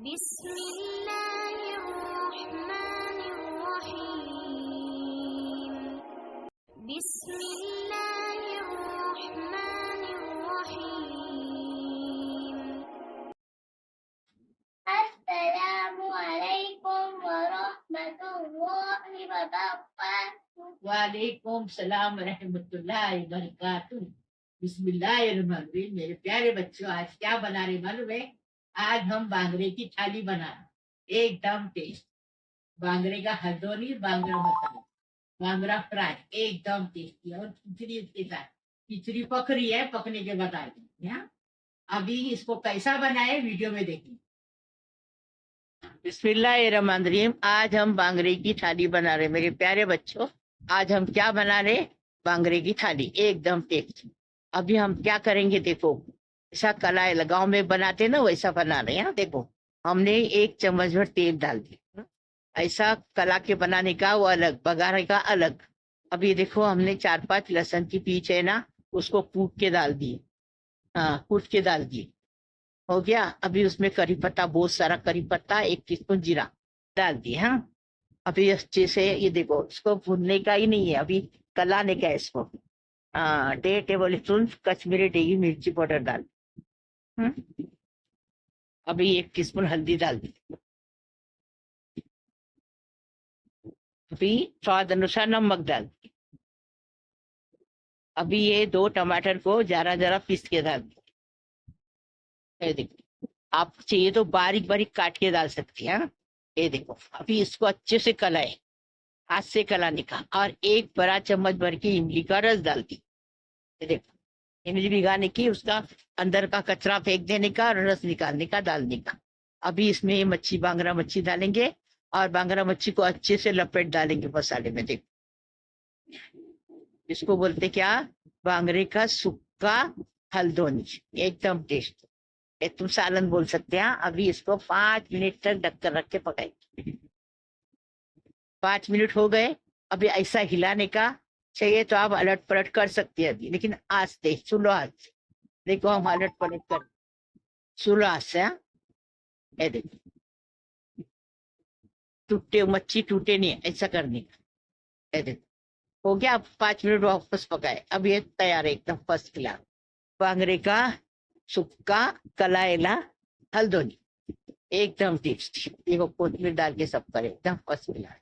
बिस्मिल्लाहिर्रहमानिर्रहीम। बिस्मिल्लाहिर्रहमानिर्रहीम। अस्सलामु अलैकुम वरहमतुल्लाहि वबरकातुहू। वालेकुम सलाम रहमतुल्लाहि वबरकातुहू। बिस्मिल्लाहिर्रहमानिर्रहीम। मेरे प्यारे बच्चों, आज क्या बना रहे मालूम है? आज हम बांगरे की थाली बना रहे, एकदम टेस्ट। बांगरे का हल्दोनी, बांगरा मसाला, बांगरा फ्राई, एकदम टेस्टी। और खिचड़ी उसके साथ। खिचड़ी पक रही है, पकने के बाद आ गई। अभी इसको कैसा बनाए वीडियो में देखिए। बिस्मिल्लाहिर्रहमानिर्रहीम। आज हम बांगरे की थाली बना रहे मेरे प्यारे बच्चों। आज हम क्या बना रहे? बांगरे की थाली, एकदम टेस्टी। अभी हम क्या करेंगे देखो, ऐसा कलाई लगाव में बनाते ना वैसा बना रहे हैं। देखो, हमने 1 चम्मच भर तेल डाल दिया। ऐसा कला के बनाने का वो अलग, बघाने का अलग। अभी देखो, हमने 4-5 लहसुन की पीस है ना, उसको कूट के डाल दिए। हाँ, कूट के डाल दिए, हो गया। अभी उसमें करी पत्ता, बहुत सारा करी पत्ता, 1 टीस्पून जीरा डाल दिए। हाँ, अभी अच्छे से ये देखो, इसको भूनने का ही नहीं है, अभी कलाने का है इसको। 1.5 टेबल स्पून कश्मीरी डेगी मिर्ची पाउडर डाल। अभी 1 टीस्पून हल्दी डाल दी। अभी स्वाद अनुसार नमक डाल दी। अभी ये 2 टमाटर को जरा जरा पीस के डाल दी। ये देखो, आप चाहिए तो बारीक बारीक काट के डाल सकती हैं। ये देखो, अभी इसको अच्छे से कलाए, हाथ से कलाने का। और 1 बड़ा चम्मच भर की इमली का रस डाल दी। ये देखो, इमली भिगाने की, उसका अंदर का कचरा फेंक देने का और रस निकालने का, डालने का। अभी इसमें ये मच्छी, बांगरा मच्छी डालेंगे और बांगरा मच्छी को अच्छे से लपेट डालेंगे मसाले में। देखो, इसको बोलते क्या? बांगरे का सुक्का हल्दोनी, एकदम टेस्ट। ये तुम सालन बोल सकते हैं। अभी इसको 5 मिनट तक ढककर रख के पकाएंगे। 5 मिनट हो गए। अभी ऐसा हिलाने का, चाहिए तो आप अलट पलट कर सकते हैं अभी, लेकिन आस्ते, स्लो हाथ से। देखो, हम अलट पलट कर स्लो हाथ से। ये देखो, टूटे मच्छी टूटे नहीं, ऐसा करने का। ये देखो, हो गया। 5 मिनट वापस पकाए। अब ये तैयार है, एकदम फर्स्ट क्लास बांगरे का सुक्का कलाएला हल्दोनी, एकदम टेस्टी। देखो, कोथिंबीर डाल के सब करे, एकदम फर्स्ट क्लास।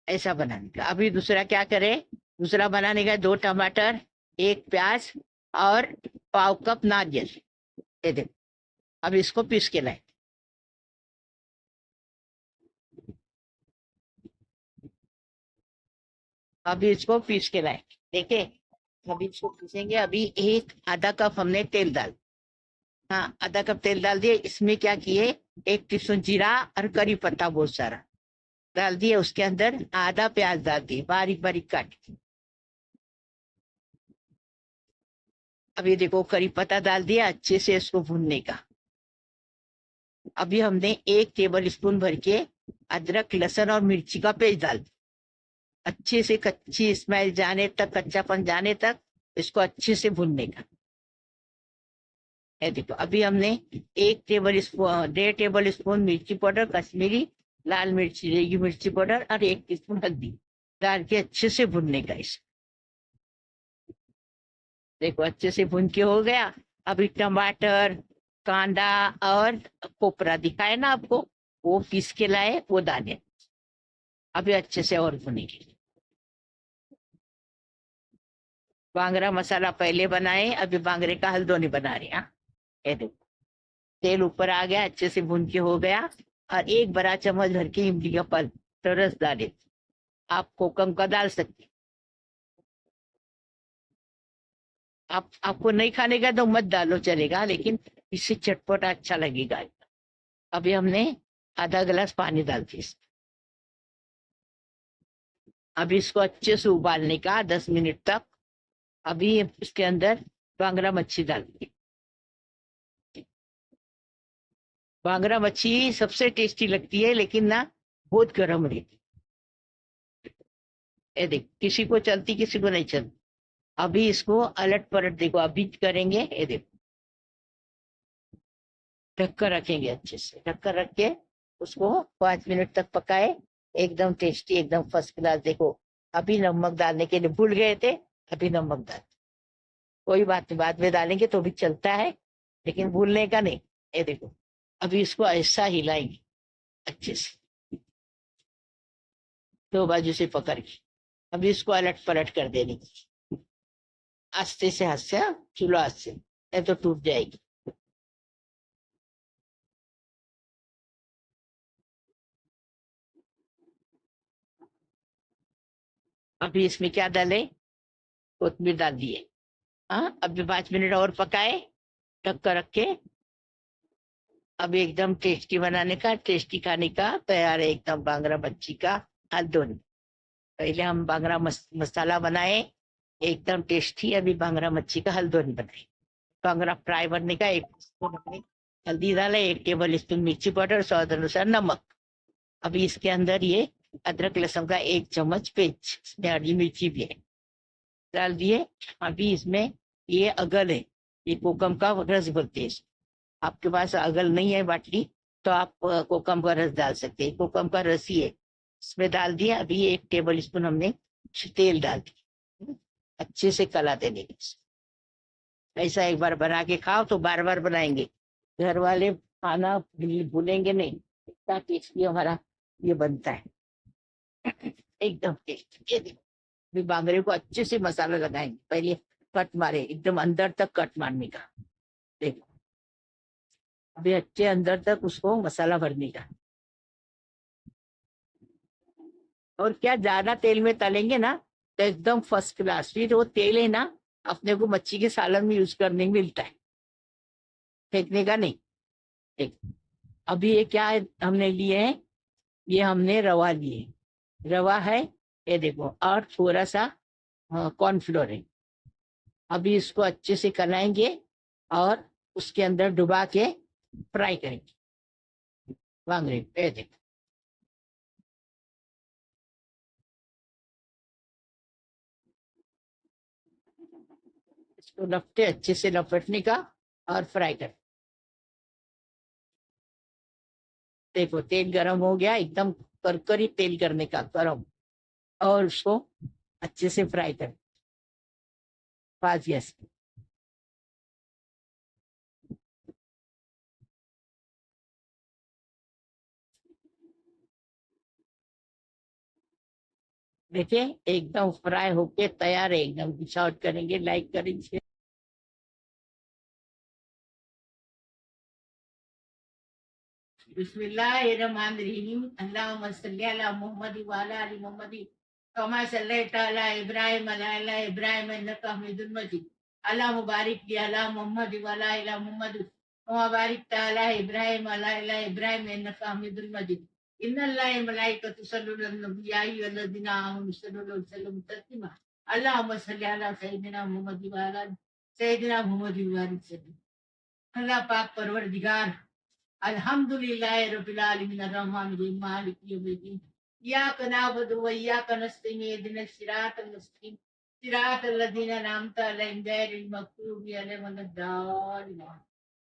ऐसा बनाने का। अभी दूसरा क्या करे? दूसरा बनाने का, 2 टमाटर, 1 प्याज और ½ कप नारियल। ये देखो, अब इसको पीस के लाए। अभी इसको पीस के लाए, देखे। अभी इसको पीसेंगे। अभी ½ कप हमने तेल डाल। हाँ, ½ कप तेल डाल दिए। इसमें क्या किए, 1 टीस्पून जीरा और करी पत्ता बहुत सारा डाल दिए। उसके अंदर आधा प्याज डाल दिए, बारीक बारीक काट के। अभी देखो, करी पत्ता डाल दिया, अच्छे से इसको भूनने का। अभी हमने 1 टेबल स्पून भर के अदरक, लहसुन और मिर्ची का पेस्ट डाल दिया। अच्छे से कच्ची स्मेल जाने तक, कच्चापन जाने तक इसको अच्छे से भूनने का। देखो, अभी हमने 1 टेबल स्पून, 1.5 टेबल स्पून मिर्ची पाउडर, कश्मीरी लाल मिर्ची, रेगी मिर्ची पाउडर और 1 टीस्पून हल्दी डाल के अच्छे से भूनने का इस। देखो, अच्छे से भून के हो गया। अभी टमाटर, कांदा और कोपरा दिखाए ना आपको, वो पीस के लाए, वो डाले। अभी अच्छे से और भुनेंगे। बांगरा मसाला पहले बनाए, अभी बांगरे का हल्दोनी बना रहे हैं। ये देखो, तेल ऊपर आ गया, अच्छे से भून के हो गया। और 1 बड़ा चम्मच भर के इमली का पल्प तो रस डाले। आप कोकम का डाल सकते। आपको नहीं खाने का तो मत डालो, चलेगा, लेकिन इससे चटपटा अच्छा लगेगा। अभी हमने आधा गिलास पानी डाल दिया। अभी इसको अच्छे से उबालने का 10 मिनट तक। अभी इसके अंदर बांगरा मच्छी डाल दी। बांगरा मच्छी सबसे टेस्टी लगती है, लेकिन ना बहुत गर्म रहती। ये देख, किसी को चलती, किसी को नहीं चलती। अभी इसको अलट पलट, देखो अभी करेंगे। ये देखो, ढककर रखेंगे, अच्छे से ढककर रख के उसको 5 मिनट तक पकाए। एकदम टेस्टी, एकदम फर्स्ट क्लास। देखो अभी नमक डालने के लिए भूल गए थे, अभी नमक डाल, कोई बात नहीं, बाद में डालेंगे तो भी चलता है, लेकिन भूलने का नहीं। ये देखो अभी इसको ऐसा हिलाएंगे अच्छे से, दो बाजू से पकड़ के। अभी इसको अलट पलट कर देनी, आस्ते से, हाथ से, चूल्हा हाथ से, नहीं तो टूट जाएगी। अभी इसमें क्या डाले, कोथिंबीर डाल दिए। हाँ अभी 5 मिनट और पकाए, ढक कर रख के। अभी एकदम टेस्टी बनाने का, टेस्टी खाने का तैयार है एकदम बांगरा मच्छी का हल्दोनी। पहले हम बांगरा मसाला बनाए, एकदम टेस्टी। अभी बांगरा मच्छी का हल्दोनी बनाए। बांगरा फ्राई बनने का, 1 स्पून हमने हल्दी डाला, 1 टेबल स्पून मिर्ची पाउडर, स्वाद अनुसार नमक। अभी इसके अंदर ये अदरक लहसुन का 1 चम्मच पेस्ट, इसमें हरी मिर्ची भी है, डाल दिए। अभी इसमें ये अगल है, ये कोकम का रस बोलते हैं। आपके पास अगल नहीं है बाटली तो आप कोकम का रस डाल सकते हैं, कोकम का रस ही है, इसमें डाल दिया। अभी 1 टेबल स्पून हमने तेल डाल दिया, अच्छे से कला देने के। ऐसा एक बार बना के खाओ तो बार बार बनाएंगे, घर वाले खाना भूलेंगे नहीं, इतना टेस्टी हमारा ये बनता है, एकदम टेस्टी। ये देखो अभी बांगरे को अच्छे से मसाला लगाएंगे, पहले कट मारे, एकदम अंदर तक कट मारने का। देखो अभी अच्छे अंदर तक उसको मसाला भरने का। और क्या ज्यादा तेल में तलेंगे ना तो एकदम फर्स्ट क्लास। फिर वो तेल है ना, अपने को मच्छी के सालन में यूज करने को मिलता है, फेंकने का नहीं। एक अभी ये क्या है, हमने लिए है, ये हमने रवा लिए, रवा है ये देखो, और थोड़ा सा कॉर्नफ्लोर है। अभी इसको अच्छे से कलाएंगे और उसके अंदर डुबा के फ्राई करेंगे वांगरे। ये देखो इसको लपटे, अच्छे से लपटने का और फ्राई कर। देखो तेल गरम हो गया, एकदम करकरी तेल करने का गरम, और उसको अच्छे से फ्राई कर, 5 गैस। देखिए एकदम फ्राई होके तैयार है, एकदम डिश आउट करेंगे, लाइक करेंगे। बिस्मिल्लाहिर्रहमानिर्रहीम, अल्लाहुम्मा सल्ली अला मुहम्मद व अला आलि मुहम्मद कमा सल्लैता अला इब्राहिम अला इब्राहिम इन्नका हमीदुम मजीद। अल्लाह मुबारिक ली अला मुहम्मद व अला इला मुहम्मद कमा बारिकता अला इब्राहिम अला इला इब्राहिम इन्नका हमीदुम मजीद। इन्नल्लाह व मलाइकतु युसल्लूना अलन नबी या अय्युहल्लज़ीना आमनु सल्लु अलैहि वसल्लम तस्लीमा। अल्लाहुम्मा सल्ली अला सय्यिदिना मुहम्मद व अला सय्यिदिना मुहम्मद व बारिक वसल्लम। अल्लाह पाक परवरदिगार अल्हम्दुलिल्लाह रब्बिल आलमीन अर्रहमानिर रहीम मालिक यौमिद्दीन इय्याका नअबुदु व इय्याका नस्तईन इहदिनस सिरातल मुस्तकीम सिरातल लज़ीना अनअमता अलैहिम गैरिल मग़ज़ूबि अलैहिम वलद्दालिन।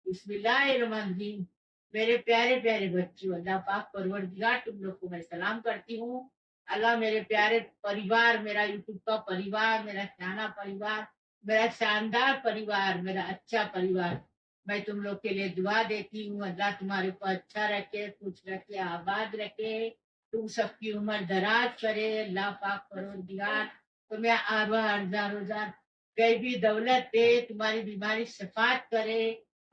बिस्मिल्लाहिर्रहमानिर्रहीम। मेरे प्यारे प्यारे बच्चों, अल्लाह पाक परवरदिगार तुम लोग को मैं सलाम करती हूँ। अल्लाह मेरे प्यारे परिवार, मेरा यूट्यूब का परिवार, मेरा शाना परिवार, मेरा शानदार परिवार, मेरा अच्छा परिवार, मैं तुम लोग के लिए दुआ देती हूँ। अल्लाह तुम्हारे को अच्छा रखे, खुश रखे, आबाद रखे, तुम सबकी उम्र दराज करे। अल्लाह पाक परवरदिगार तुम्हें आबा हजार हजार गैबी दौलत दे, तुम्हारी बीमारी शफात करे।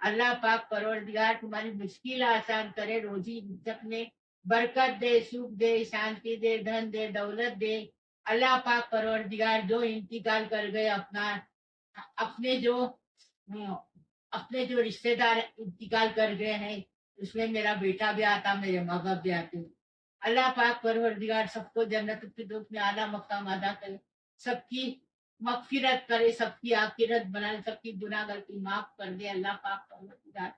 अल्लाह पाक परवरदिगार तुम्हारी मुश्किल आसान करे, रोजी रिज़्क़ में बरकत दे, सुख दे, शांति दे, धन दे, दौलत दे। अल्लाह पाक परवरदिगार जो इंतकाल कर गए, अपने जो अपने जो रिश्तेदार इंतकाल कर गए हैं, उसमें मेरा बेटा भी आता, मेरे माँ बाप भी आते। अल्लाह पाक परवरदिगार सबको जन्नत के फिरदौस में आला मकाम अदा करे, सबकी मगफिरत करे, सबकी आखिरत बनाए, सबकी गुनाह गलती माफ कर दे। अल्लाह पाक परवरदिगार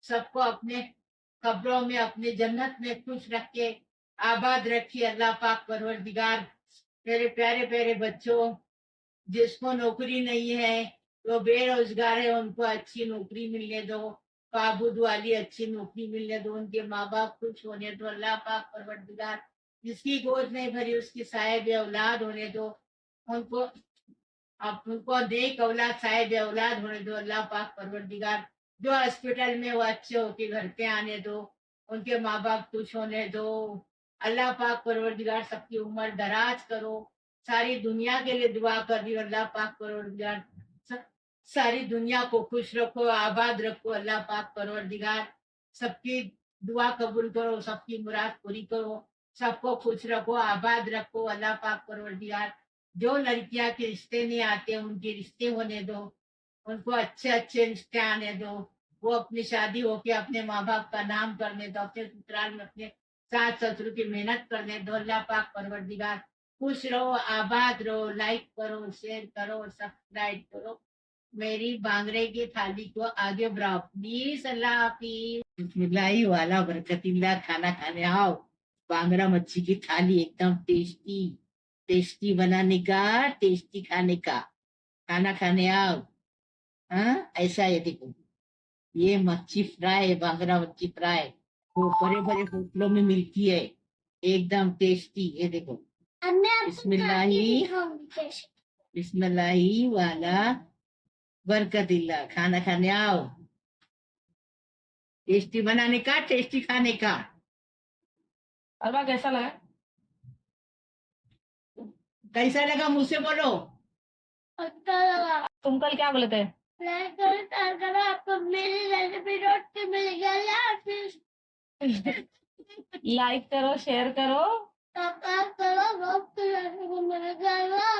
सबको अपने कब्रों में, अपने जन्नत में खुश रखे, आबाद रखिए। अल्लाह पाक परवरदिगार मेरे प्यारे प्यारे बच्चों, जिसको नौकरी नहीं है, वो बेरोजगार है, उनको अच्छी नौकरी मिलने दो। काबूद वाली अच्छी नौकरी मिलने दो, उनके माँ बाप खुश होने दो अल्लाह पाक परवरदिगार। जिसकी गोद नहीं भरी उसकी साहिब औलाद होने दो, उनको आप उनको नेक औलाद साहिब औलाद होने दो अल्लाह पाक परवरदिगार। जो हॉस्पिटल में वो अच्छे होके घर पे आने दो, उनके माँ बाप खुश होने दो अल्लाह पाक परवरदिगार। सबकी उम्र दराज करो। सारी दुनिया के लिए दुआ कर रही हूँ अल्लाह पाक परवरदिगार। सारी दुनिया को खुश रखो, आबाद रखो अल्लाह पाक परवरदिगार। सबकी दुआ कबूल करो, सबकी मुराद पूरी करो, सबको खुश रखो, आबाद रखो अल्लाह पाक परवरदिगार। जो लड़कियां के रिश्ते नहीं आते उनके रिश्ते होने दो, उनको अच्छे अच्छे रिश्ते आने दो, वो अपनी शादी होके अपने माँ बाप का नाम करने दो, अपने ससुराल में अपने सास ससुर की मेहनत करने दो अल्लाह पाक परवरदिगार। खुश रहो, आबाद रहो, लाइक करो, शेयर करो, सब्सक्राइब करो, मेरी बांगड़े की थाली को आगे बढ़ाओ प्लीज। अल्लाह हाफिज। बिस्मिल्लाही वाला बरकतिल्ला। खाना खाने आओ। बांगड़ा मच्छी की थाली एकदम टेस्टी टेस्टी बनाने का, टेस्टी खाने का। खाना खाने आओ। हाँ ऐसा है देखो, ये मच्छी फ्राई है, बांगड़ा मच्छी फ्राई। वो बड़े बड़े होटलों में मिलती है, एकदम टेस्टी। ये देखो, अब मैं आपको खा के बिस्मिल्लाही दिखाऊंगी कैसे। बिस्मिल्लाही वाला बरकतिल्ला। खाना खाने आओ। टेस्टी बनाने का, टेस्टी खाने का। अलवा कैसा लगा? कैसा लगा मुझसे बोलो। अच्छा लगा। तुम कल क्या बोले थे? लाइक करो, शेयर करो, आपको मेरी रेसिपी नोट के मिल गया फिर लाइक करो, शेयर करो। सब्सक्राइब करो, बहुत रेसिपी मिल गया।